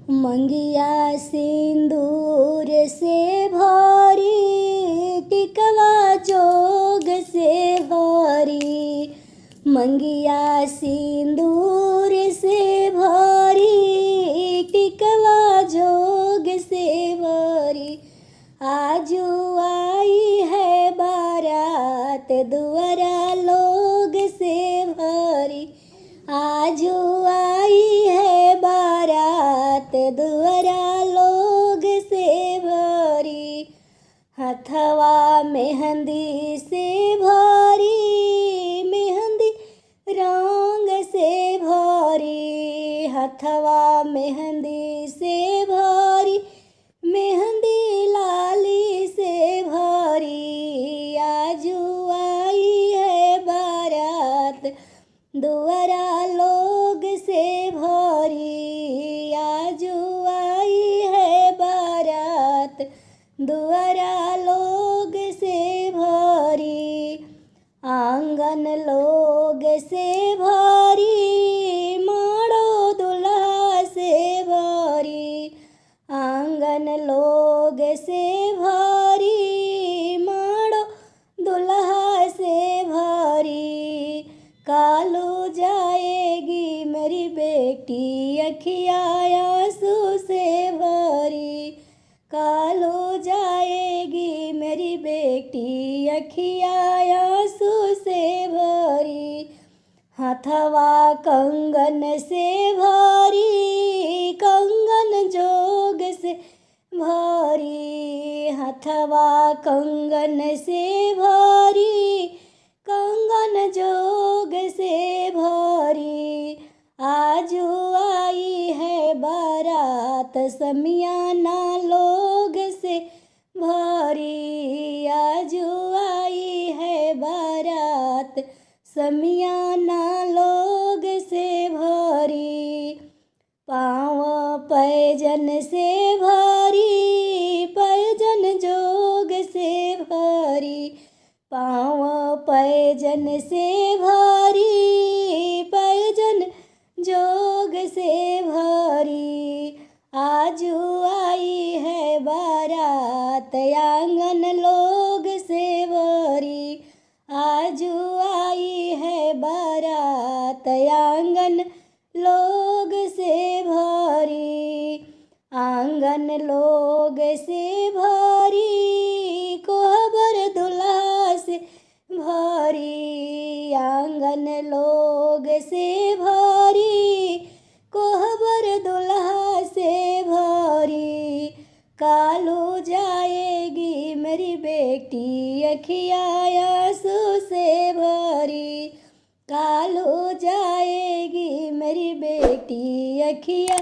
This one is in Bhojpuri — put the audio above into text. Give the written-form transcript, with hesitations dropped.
मंगिया सिंदूर से भरी, टिकवा जोग से भरी। मंगिया सिंदूर से भरी, टिकवा जोग से भरी। आजू आई है बारात, दुआरा लोग से भरी। आजू आई है बारात, दुआरा लोग से भरी। हथवा मेहंदी से भरी, मेहंदी रंग से भरी। हथवा मेहंदी से भरी, मेहंदी लाली से भरी। आजू आई है बारात, दुआरा लोग से भरी। आजू आई है बारात, दुआरा लोग से भरी। आंगन लोग से भरी, माड़ो दुल्हा से भरी। आंगन लोग से भरी, माड़ो दुल्हा से भरी। कालू जाएगी मेरी बेटी, अखिया आंसू से भरी। कालू जाएगी मेरी बेटी, अखिया आंसू से भरी। हथवा कंगन से भरी, कंगन जोग से भरी। हथवा कंगन से भरी, कंगन जोग से भरी। आजू आई है बारात, समियाना लोग से भरी। आजू आई है बारात, समियाना लोग से भरी। पाँव पैजन से भरी, पैजन जोग से भरी। पाँव पैजन से भरी, पैजन जोग से भरी। आजू आई है बारात, आंगन लोग से भरी। आजू आई है बारात, आंगन लोग से भरी। आंगन लोग से भरी, कोहबर दुल्हा से भरी। आंगन लोग से भरी, कोहबर दुल्हा से भरी। कालू जाएगी मेरी बेटी, अखिया आंसू से भरी। कालू जाएगी मेरी बेटी, अखिया